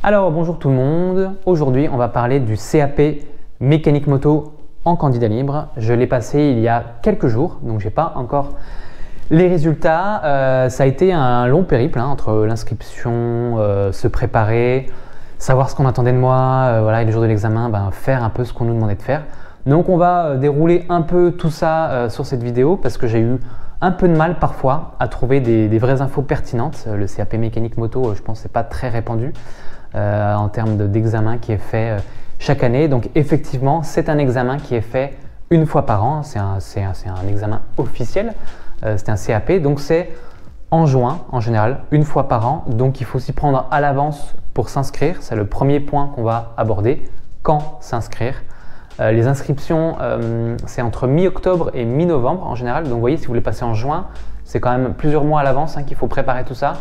Alors bonjour tout le monde, aujourd'hui on va parler du CAP mécanique moto en candidat libre. Je l'ai passé il y a quelques jours, donc j'ai pas encore les résultats. Ça a été un long périple entre l'inscription, se préparer, savoir ce qu'on attendait de moi, voilà, et le jour de l'examen, faire un peu ce qu'on nous demandait de faire. Donc on va dérouler un peu tout ça sur cette vidéo parce que j'ai eu un peu de mal parfois à trouver des vraies infos pertinentes. Le CAP mécanique moto, je pense, c'est pas très répandu en termes d'examen qui est fait chaque année. Donc effectivement, c'est un examen qui est fait une fois par an. C'est un examen officiel. C'est un CAP, donc c'est en juin en général, une fois par an. Donc il faut s'y prendre à l'avance pour s'inscrire. C'est le premier point qu'on va aborder. Quand s'inscrire? Les inscriptions, c'est entre mi-octobre et mi-novembre en général. Donc vous voyez, si vous voulez passer en juin, c'est quand même plusieurs mois à l'avance qu'il faut préparer tout ça.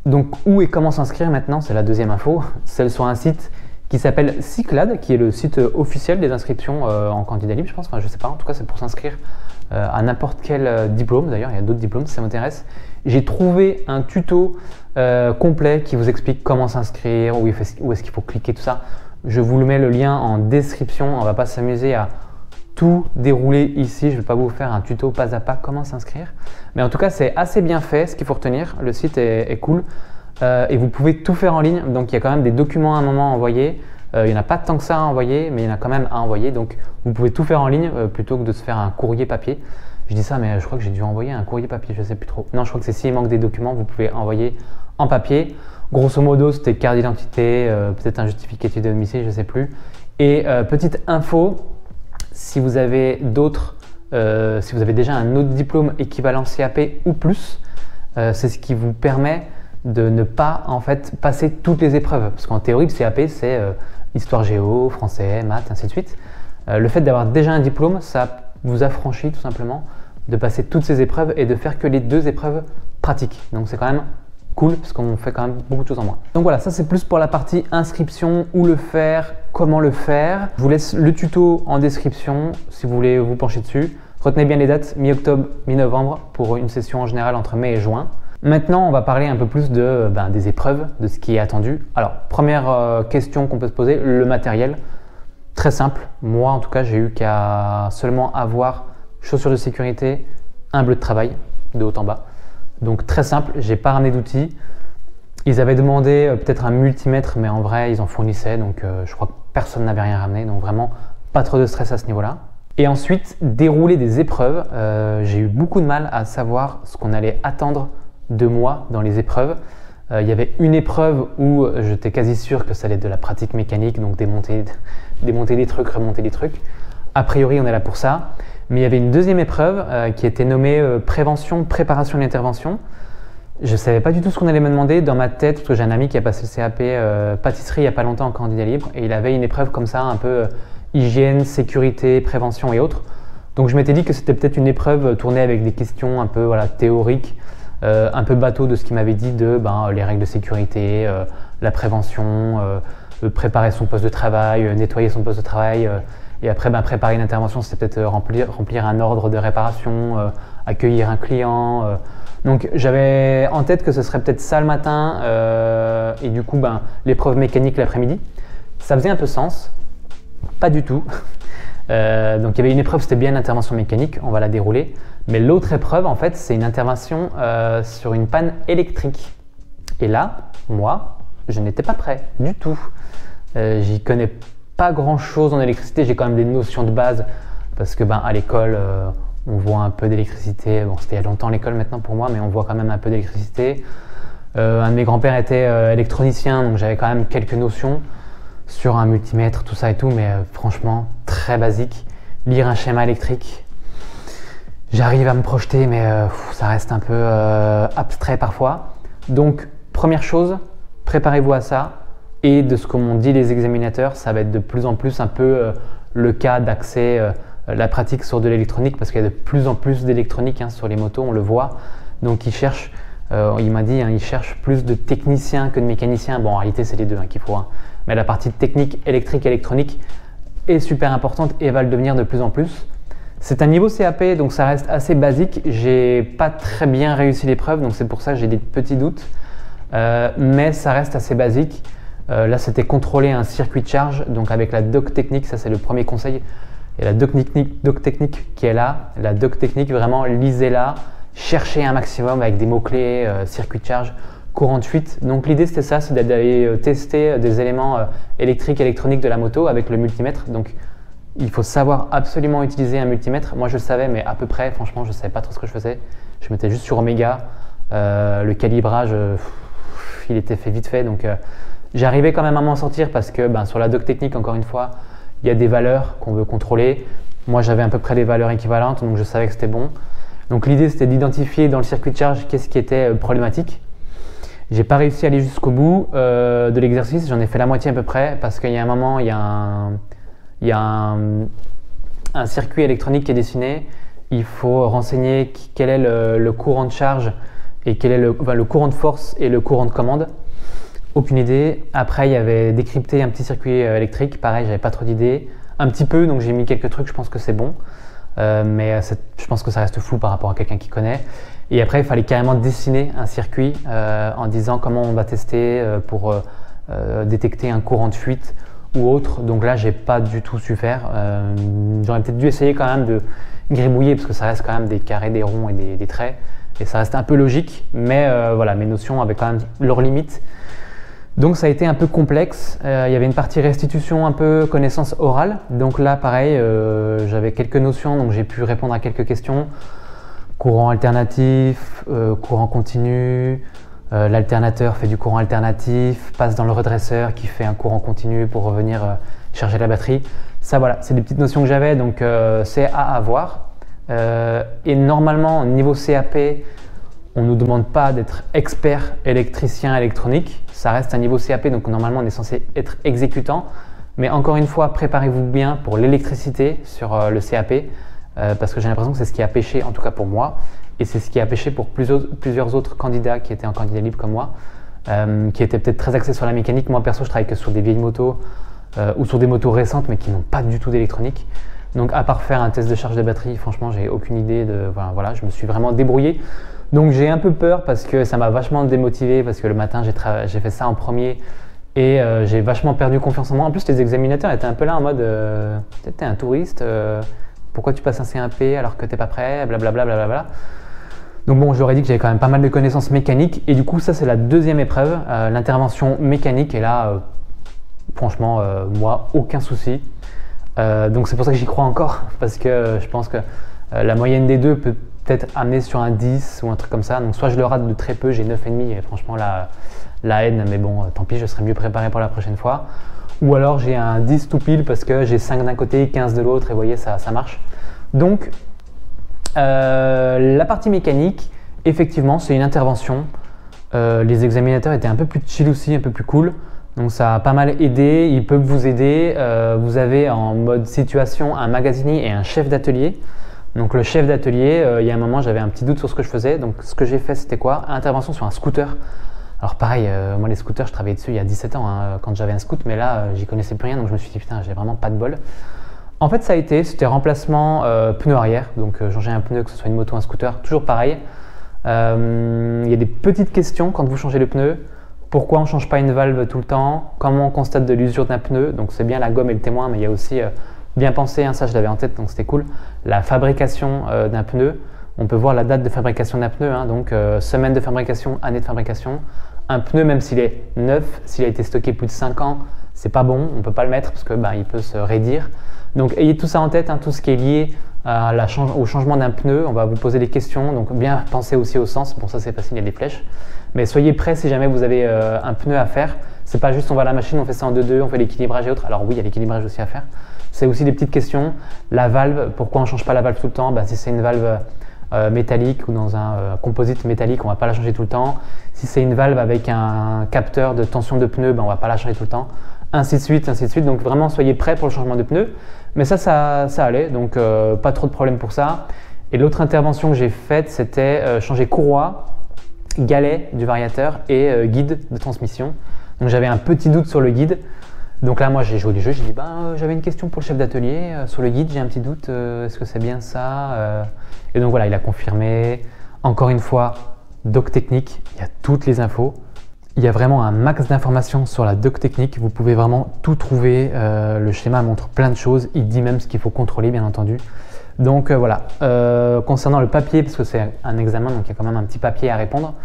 Donc où et comment s'inscrire maintenant? C'est la deuxième info. C'est sur un site qui s'appelle Cyclades, qui est le site officiel des inscriptions en candidat libre, je pense. Enfin, je sais pas, en tout cas, c'est pour s'inscrire à n'importe quel diplôme. D'ailleurs, il y a d'autres diplômes si ça m'intéresse. J'ai trouvé un tuto complet qui vous explique comment s'inscrire, où est-ce qu'il faut cliquer, tout ça. Je vous le mets le lien en description. On va pas s'amuser à tout dérouler ici. Je ne vais pas vous faire un tuto pas à pas comment s'inscrire. Mais en tout cas, c'est assez bien fait, ce qu'il faut retenir. Le site est cool et vous pouvez tout faire en ligne. Donc, il y a quand même des documents à un moment à envoyer. Il n'y en a pas tant que ça à envoyer, mais il y en a quand même à envoyer. Donc, vous pouvez tout faire en ligne plutôt que de se faire un courrier papier. Je dis ça, mais je crois que j'ai dû envoyer un courrier papier. Je ne sais plus trop. Non, je crois que c'est s'il manque des documents, vous pouvez envoyer en papier. Grosso modo, c'était carte d'identité, peut-être un justificatif de domicile, je ne sais plus. Et petite info, si vous avez si vous avez déjà un autre diplôme équivalent CAP ou plus, c'est ce qui vous permet de ne pas en fait passer toutes les épreuves. Parce qu'en théorie, le CAP, c'est histoire géo, français, maths, ainsi de suite. Le fait d'avoir déjà un diplôme, ça vous affranchit tout simplement de passer toutes ces épreuves et de faire que les 2 épreuves pratiques. Donc c'est quand même cool parce qu'on fait quand même beaucoup de choses en moins. Donc voilà, ça c'est plus pour la partie inscription, où le faire, comment le faire. Je vous laisse le tuto en description si vous voulez vous pencher dessus. Retenez bien les dates, mi-octobre, mi-novembre pour une session en général entre mai et juin. Maintenant, on va parler un peu plus des épreuves, de ce qui est attendu. Alors, première question qu'on peut se poser, le matériel. Très simple. Moi, en tout cas, j'ai eu qu'à seulement avoir chaussures de sécurité, un bleu de travail de haut en bas. Donc très simple, j'ai pas ramené d'outils. Ils avaient demandé peut-être un multimètre, mais en vrai ils en fournissaient, donc je crois que personne n'avait rien ramené, donc vraiment pas trop de stress à ce niveau-là. Et ensuite, dérouler des épreuves. J'ai eu beaucoup de mal à savoir ce qu'on allait attendre de moi dans les épreuves. Il y avait une épreuve où j'étais quasi sûr que ça allait être de la pratique mécanique, donc démonter des trucs, remonter des trucs. A priori, on est là pour ça. Mais il y avait une deuxième épreuve qui était nommée prévention, préparation de l'intervention. Je ne savais pas du tout ce qu'on allait me demander dans ma tête, parce que j'ai un ami qui a passé le CAP pâtisserie il n'y a pas longtemps en candidat libre, et il avait une épreuve comme ça, un peu hygiène, sécurité, prévention et autres. Donc je m'étais dit que c'était peut-être une épreuve tournée avec des questions un peu théoriques, un peu bateau de ce qu'il m'avait dit de les règles de sécurité, la prévention, préparer son poste de travail, nettoyer son poste de travail. Et après, préparer une intervention, c'est peut-être remplir un ordre de réparation, accueillir un client. Donc j'avais en tête que ce serait peut-être ça le matin et du coup l'épreuve mécanique l'après-midi. Ça faisait un peu sens, pas du tout. Donc il y avait une épreuve, c'était bien l'intervention mécanique, on va la dérouler. Mais l'autre épreuve, en fait, c'est une intervention sur une panne électrique. Et là, moi, je n'étais pas prêt du tout. J'y connais pas grand chose en électricité, j'ai quand même des notions de base parce que à l'école on voit un peu d'électricité. Bon, c'était il y a longtemps l'école maintenant pour moi, mais on voit quand même un peu d'électricité. Un de mes grands-pères était électronicien, donc j'avais quand même quelques notions sur un multimètre, tout ça et tout, mais franchement très basique. Lire un schéma électrique, j'arrive à me projeter, mais ça reste un peu abstrait parfois. Donc première chose, préparez-vous à ça. Et de ce que m'ont dit les examinateurs, ça va être de plus en plus un peu le cas d'accès la pratique sur de l'électronique, parce qu'il y a de plus en plus d'électronique sur les motos, on le voit. Donc ils cherchent, il m'a dit, ils cherchent plus de techniciens que de mécaniciens. Bon, en réalité, c'est les deux qu'il faut. Mais la partie technique, électrique, électronique est super importante et va le devenir de plus en plus. C'est un niveau CAP, donc ça reste assez basique. J'ai pas très bien réussi l'épreuve, donc c'est pour ça que j'ai des petits doutes. Mais ça reste assez basique. Là, c'était contrôler un circuit de charge, donc avec la doc technique, ça c'est le premier conseil. Et la doc technique qui est là, la doc technique, vraiment lisez-la, cherchez un maximum avec des mots-clés, circuit de charge, courant de fuite. Donc l'idée c'était ça, c'est d'aller tester des éléments électriques, électroniques de la moto avec le multimètre. Donc il faut savoir absolument utiliser un multimètre. Moi je le savais, mais à peu près, franchement je ne savais pas trop ce que je faisais. Je mettais juste sur Omega, le calibrage, il était fait vite fait. Donc j'arrivais quand même à m'en sortir parce que sur la doc technique, encore une fois, il y a des valeurs qu'on veut contrôler. Moi j'avais à peu près des valeurs équivalentes, donc je savais que c'était bon. Donc l'idée c'était d'identifier dans le circuit de charge qu'est-ce qui était problématique. J'ai pas réussi à aller jusqu'au bout de l'exercice, j'en ai fait la moitié à peu près parce qu'il y a un moment, il y a un circuit électronique qui est dessiné. Il faut renseigner quel est le courant de charge et quel est le courant de force et le courant de commande. Aucune idée. Après, il y avait décrypté un petit circuit électrique. Pareil, j'avais pas trop d'idées. Un petit peu, donc j'ai mis quelques trucs, je pense que c'est bon. Mais je pense que ça reste flou par rapport à quelqu'un qui connaît. Et après, il fallait carrément dessiner un circuit en disant comment on va tester pour détecter un courant de fuite ou autre. Donc là, j'ai pas du tout su faire. J'aurais peut-être dû essayer quand même de gribouiller parce que ça reste quand même des carrés, des ronds et des traits. Et ça reste un peu logique, mais voilà, mes notions avaient quand même leurs limites. Donc ça a été un peu complexe. Il y avait une partie restitution, un peu connaissance orale. Donc là, pareil, j'avais quelques notions, donc j'ai pu répondre à quelques questions. Courant alternatif, courant continu, l'alternateur fait du courant alternatif, passe dans le redresseur qui fait un courant continu pour revenir charger la batterie. Ça, voilà, c'est des petites notions que j'avais, donc c'est à avoir. Et normalement, au niveau CAP, on ne nous demande pas d'être expert électricien électronique. Ça reste un niveau CAP, donc normalement on est censé être exécutant. Mais encore une fois, préparez-vous bien pour l'électricité sur le CAP. Parce que j'ai l'impression que c'est ce qui a pêché, en tout cas pour moi, et c'est ce qui a pêché pour plusieurs autres candidats qui étaient en candidat libre comme moi, qui étaient peut-être très axés sur la mécanique. Moi perso, je travaille que sur des vieilles motos ou sur des motos récentes mais qui n'ont pas du tout d'électronique. Donc à part faire un test de charge de batterie, franchement j'ai aucune idée de... Voilà, je me suis vraiment débrouillé. Donc j'ai un peu peur parce que ça m'a vachement démotivé parce que le matin j'ai fait ça en premier et j'ai vachement perdu confiance en moi. En plus les examinateurs étaient un peu là en mode t'es un touriste, pourquoi tu passes un CAP alors que t'es pas prêt, blablabla. Blablabla. Donc bon, je leur ai dit que j'avais quand même pas mal de connaissances mécaniques et du coup ça c'est la deuxième épreuve, l'intervention mécanique, et là franchement moi aucun souci. Donc c'est pour ça que j'y crois encore parce que je pense que la moyenne des deux peut peut-être amener sur un 10 ou un truc comme ça. Donc soit je le rate de très peu, j'ai 9,5 et franchement la haine, mais bon tant pis, je serai mieux préparé pour la prochaine fois. Ou alors j'ai un 10 tout pile parce que j'ai 5 d'un côté, 15 de l'autre et vous voyez ça marche. Donc la partie mécanique, effectivement c'est une intervention. Les examinateurs étaient un peu plus chill aussi, un peu plus cool. Donc ça a pas mal aidé, ils peuvent vous aider. Vous avez en mode situation un magasinier et un chef d'atelier. Donc le chef d'atelier, il y a un moment j'avais un petit doute sur ce que je faisais. Donc ce que j'ai fait c'était quoi? Intervention sur un scooter. Alors pareil, moi les scooters je travaillais dessus il y a 17 ans quand j'avais un scoot, mais là j'y connaissais plus rien donc je me suis dit putain j'ai vraiment pas de bol. En fait c'était remplacement pneu arrière, donc changer un pneu que ce soit une moto ou un scooter, toujours pareil. Il y a des petites questions quand vous changez le pneu. Pourquoi on ne change pas une valve tout le temps? Comment on constate de l'usure d'un pneu? Donc c'est bien la gomme et le témoin, mais il y a aussi bien pensé, hein, ça je l'avais en tête donc c'était cool. La fabrication d'un pneu. On peut voir la date de fabrication d'un pneu, hein, donc semaine de fabrication, année de fabrication. Un pneu, même s'il est neuf, s'il a été stocké plus de 5 ans, c'est pas bon, on peut pas le mettre parce que il peut se raidir. Donc ayez tout ça en tête, hein, tout ce qui est lié au changement d'un pneu. On va vous poser des questions, donc bien penser aussi au sens. Bon ça c'est facile, il y a des flèches. Mais soyez prêts si jamais vous avez un pneu à faire. C'est pas juste on va à la machine, on fait ça en 2-2, on fait l'équilibrage et autres. Alors oui, il y a l'équilibrage aussi à faire. C'est aussi des petites questions. La valve, pourquoi on change pas la valve tout le temps? Si c'est une valve métallique ou dans un composite métallique, on va pas la changer tout le temps. Si c'est une valve avec un capteur de tension de pneu, on va pas la changer tout le temps. Ainsi de suite, ainsi de suite. Donc vraiment soyez prêts pour le changement de pneu. Mais ça allait, donc pas trop de problème pour ça. Et l'autre intervention que j'ai faite, c'était changer courroie, galet du variateur et guide de transmission. Donc j'avais un petit doute sur le guide. Donc là, moi, j'ai joué du jeu, j'ai dit, j'avais une question pour le chef d'atelier sur le guide, j'ai un petit doute, est-ce que c'est bien ça? Et donc voilà, il a confirmé. Encore une fois, doc technique, il y a toutes les infos. Il y a vraiment un max d'informations sur la doc technique. Vous pouvez vraiment tout trouver. Le schéma montre plein de choses. Il dit même ce qu'il faut contrôler, bien entendu. Donc voilà. Concernant le papier, parce que c'est un examen, donc il y a quand même un petit papier à répondre,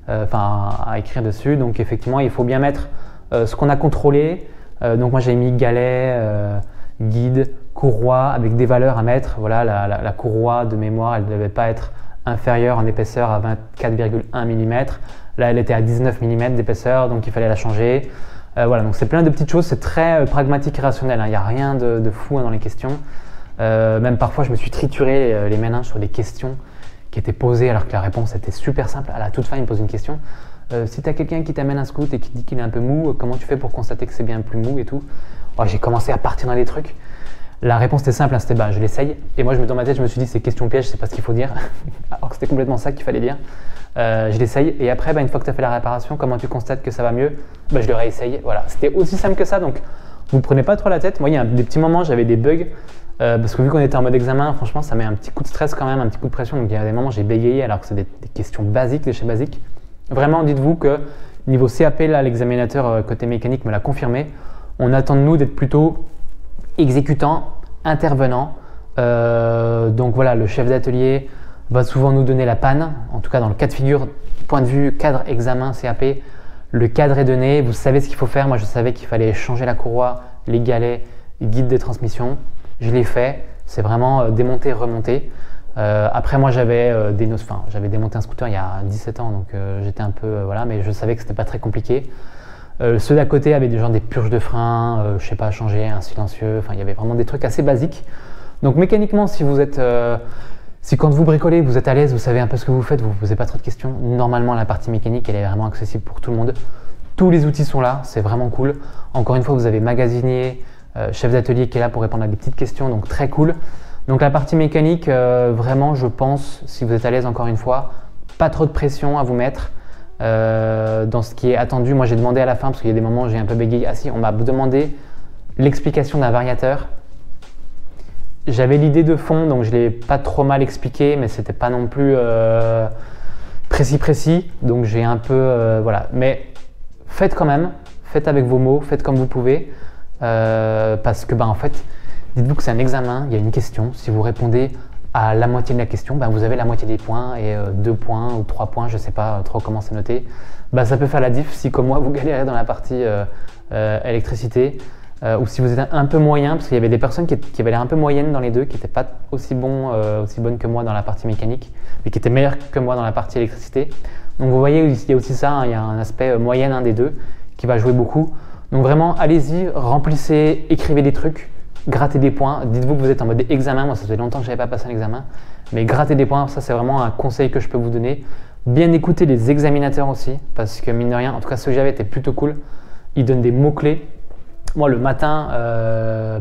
à écrire dessus. Donc effectivement, il faut bien mettre ce qu'on a contrôlé. Donc moi j'ai mis galet, guide, courroie avec des valeurs à mettre. Voilà, la courroie de mémoire, elle ne devait pas être inférieure en épaisseur à 24,1 mm. Là, elle était à 19 mm d'épaisseur, donc il fallait la changer. Voilà, donc c'est plein de petites choses, c'est très pragmatique et rationnel. Il n'y a rien de fou dans les questions. Même parfois, je me suis trituré les méninges sur des questions qui étaient posées alors que la réponse était super simple. À la toute fin, il me pose une question. Si tu as quelqu'un qui t'amène un scout et qui dit qu'il est un peu mou, comment tu fais pour constater que c'est bien plus mou et tout? J'ai commencé à partir dans les trucs. La réponse était simple, hein, c'était je l'essaye. Et moi, dans ma tête, je me suis dit, c'est question piège, c'est pas ce qu'il faut dire. Alors que c'était complètement ça qu'il fallait dire. Je l'essaye. Et après, une fois que tu as fait la réparation, comment tu constates que ça va mieux? Je le réessaye. Voilà, c'était aussi simple que ça. Donc, vous prenez pas trop la tête. Moi, il y a des petits moments, j'avais des bugs. Parce que vu qu'on était en mode examen, franchement, ça met un petit coup de stress quand même, un petit coup de pression. Donc, il y a des moments, j'ai bégayé alors que c'est des questions basiques, des chez basiques. Vraiment, dites-vous que niveau CAP, là, l'examinateur côté mécanique me l'a confirmé. On attend de nous d'être plutôt exécutant, intervenant. Donc voilà, le chef d'atelier va souvent nous donner la panne, en tout cas dans le cas de figure, point de vue cadre, examen, CAP, le cadre est donné, vous savez ce qu'il faut faire. Moi je savais qu'il fallait changer la courroie, les galets, les guides de transmission, je l'ai fait, c'est vraiment démonter, remonter. Après moi j'avais j'avais démonté un scooter il y a 17 ans, donc j'étais un peu, voilà, mais je savais que c'était pas très compliqué. Ceux d'à côté avaient des purges de frein, je sais pas, changer un silencieux, enfin il y avait vraiment des trucs assez basiques. Donc mécaniquement, si vous êtes, si quand vous bricolez, vous êtes à l'aise, vous savez un peu ce que vous faites, vous ne vous posez pas trop de questions, normalement la partie mécanique elle est vraiment accessible pour tout le monde. Tous les outils sont là, c'est vraiment cool. Encore une fois, vous avez magasinier, chef d'atelier qui est là pour répondre à des petites questions, donc très cool. Donc la partie mécanique, vraiment je pense, si vous êtes à l'aise encore une fois, pas trop de pression à vous mettre. Dans ce qui est attendu, moi j'ai demandé à la fin, parce qu'il y a des moments où j'ai un peu bégayé, on m'a demandé l'explication d'un variateur. J'avais l'idée de fond, donc je ne l'ai pas trop mal expliqué, mais c'était pas non plus précis, donc j'ai un peu, voilà. Mais faites quand même, faites avec vos mots, faites comme vous pouvez, parce que en fait, dites-vous que c'est un examen, il y a une question, si vous répondez à la moitié de la question, vous avez la moitié des points et 2 points ou 3 points, je ne sais pas trop comment c'est noté. Ça peut faire la diff si comme moi vous galérez dans la partie électricité ou si vous êtes un peu moyen, parce qu'il y avait des personnes qui avaient l'air un peu moyennes dans les deux, qui n'étaient pas aussi bonnes que moi dans la partie mécanique, mais qui étaient meilleures que moi dans la partie électricité. Donc vous voyez, il y a aussi ça, il y a un aspect moyenne des deux qui va jouer beaucoup. Donc vraiment, allez-y, remplissez, écrivez des trucs. Grattez des points, dites-vous que vous êtes en mode examen, moi ça fait longtemps que je n'avais pas passé un examen, mais grattez des points, ça c'est vraiment un conseil que je peux vous donner. Bien écouter les examinateurs aussi, parce que mine de rien, en tout cas ceux que j'avais étaient plutôt cool, ils donnent des mots-clés. Moi le matin,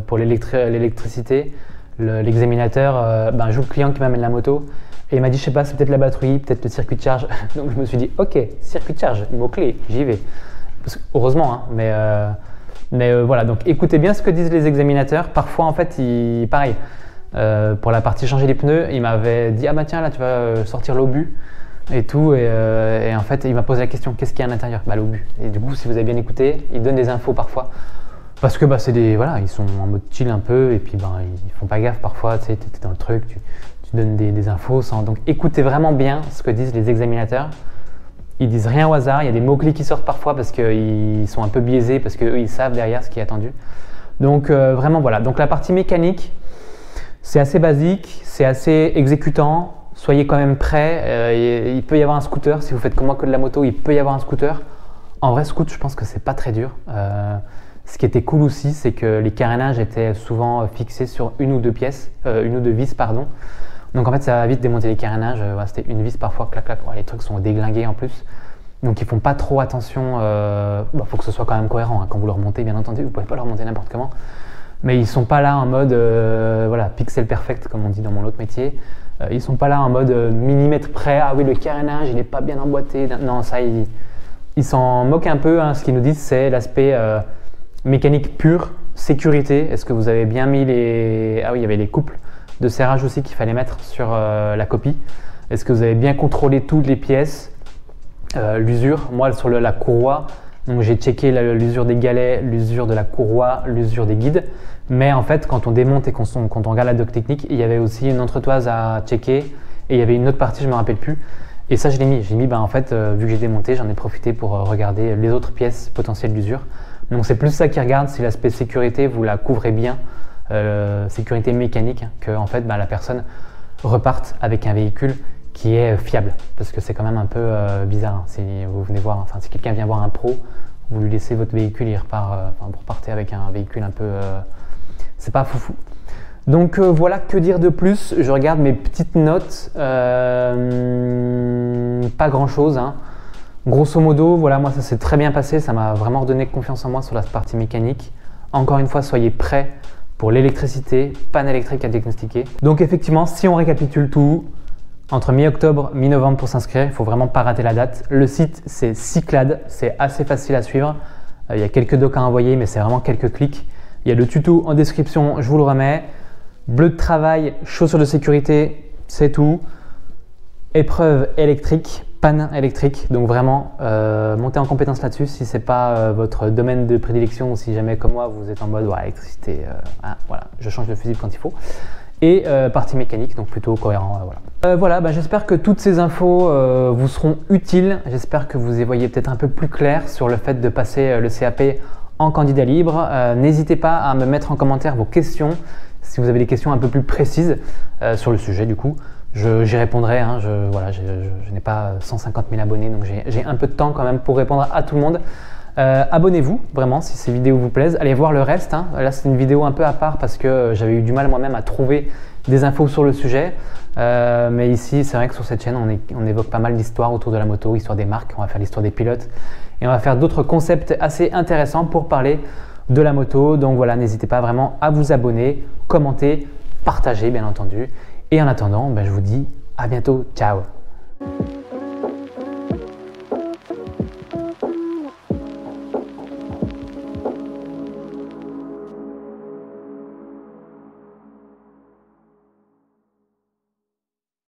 pour l'électricité, l'examinateur, un jour le client qui m'amène la moto, et il m'a dit je sais pas, c'est peut-être la batterie, peut-être le circuit de charge, donc je me suis dit ok, circuit de charge, mots-clés, j'y vais. Heureusement, hein, mais voilà, donc écoutez bien ce que disent les examinateurs. Parfois, en fait, pareil, pour la partie changer les pneus, il m'avait dit « Ah bah tiens, là, tu vas sortir l'obus et tout. » et en fait, il m'a posé la question « Qu'est-ce qu'il y a à l'intérieur ?» L'obus. Et du coup, si vous avez bien écouté, ils donnent des infos parfois. Parce que c'est voilà, ils sont en mode chill un peu et puis ils font pas gaffe parfois, tu sais, tu es dans le truc, tu donnes des infos sans… Donc écoutez vraiment bien ce que disent les examinateurs. Ils disent rien au hasard, il y a des mots-clés qui sortent parfois parce qu'ils sont un peu biaisés, parce qu'eux ils savent derrière ce qui est attendu. Donc vraiment voilà, donc la partie mécanique, c'est assez basique, c'est assez exécutant, soyez quand même prêts. Il peut y avoir un scooter, si vous faites comme moi que de la moto, il peut y avoir un scooter. En vrai scoot, je pense que c'est pas très dur. Ce qui était cool aussi, c'est que les carénages étaient souvent fixés sur une ou deux vis, pardon. Donc en fait ça va vite démonter les carénages, c'était une vis parfois, clac clac, les trucs sont déglingués en plus. Donc ils font pas trop attention, faut que ce soit quand même cohérent, hein. Quand vous le remontez bien entendu, vous pouvez pas le remonter n'importe comment. Mais ils sont pas là en mode voilà, pixel perfect comme on dit dans mon autre métier. Ils sont pas là en mode millimètre près, ah oui le carénage il est pas bien emboîté. Non ça ils s'en moquent un peu, hein. Ce qu'ils nous disent c'est l'aspect mécanique pure, sécurité. Est-ce que vous avez bien mis les… Ah oui il y avait les couples de serrage aussi qu'il fallait mettre sur la copie. Est-ce que vous avez bien contrôlé toutes les pièces? l'usure. Moi, sur la courroie, donc j'ai checké l'usure des galets, l'usure de la courroie, l'usure des guides. Mais en fait, quand on démonte et quand on regarde la doc technique, il y avait aussi une entretoise à checker et il y avait une autre partie, je ne me rappelle plus. Et ça, je l'ai mis. J'ai mis, en fait, vu que j'ai démonté, j'en ai profité pour regarder les autres pièces potentielles d'usure. Donc c'est plus ça qui regarde si l'aspect sécurité, vous la couvrez bien, sécurité mécanique, que en fait, la personne reparte avec un véhicule qui est fiable. Parce que c'est quand même un peu bizarre. Hein, si vous venez voir, enfin, si quelqu'un vient voir un pro, vous lui laissez votre véhicule, il repart, vous repartez avec un véhicule un peu... c'est pas foufou. Donc voilà, que dire de plus? Je regarde mes petites notes, pas grand chose. Hein. Grosso modo, voilà, moi ça s'est très bien passé, ça m'a vraiment redonné confiance en moi sur la partie mécanique. Encore une fois, soyez prêts pour l'électricité, panne électrique à diagnostiquer. Donc effectivement, si on récapitule tout, entre mi-octobre, mi-novembre pour s'inscrire, il ne faut vraiment pas rater la date. Le site, c'est Cyclade, c'est assez facile à suivre. Il y a quelques docs à envoyer, mais c'est vraiment quelques clics. Il y a le tuto en description, je vous le remets. Bleu de travail, chaussures de sécurité, c'est tout. Épreuve électrique, panne électrique. Donc vraiment, montez en compétence là-dessus si ce n'est pas votre domaine de prédilection ou si jamais comme moi vous êtes en mode ouais, électricité, voilà, je change de fusible quand il faut. Et partie mécanique, donc plutôt cohérent. Voilà, j'espère que toutes ces infos vous seront utiles. J'espère que vous y voyez peut-être un peu plus clair sur le fait de passer le CAP en candidat libre. N'hésitez pas à me mettre en commentaire vos questions. Si vous avez des questions un peu plus précises sur le sujet, du coup, j'y répondrai. Hein, je n'ai pas 150 000 abonnés, donc j'ai un peu de temps quand même pour répondre à tout le monde. Abonnez-vous vraiment si ces vidéos vous plaisent. Allez voir le reste. Hein. Là, c'est une vidéo un peu à part parce que j'avais eu du mal moi-même à trouver des infos sur le sujet. Mais ici, c'est vrai que sur cette chaîne, on évoque pas mal d'histoires autour de la moto, histoire des marques. On va faire l'histoire des pilotes et on va faire d'autres concepts assez intéressants pour parler de la moto. Donc voilà, n'hésitez pas vraiment à vous abonner, commenter, partager bien entendu. Et en attendant, je vous dis à bientôt. Ciao!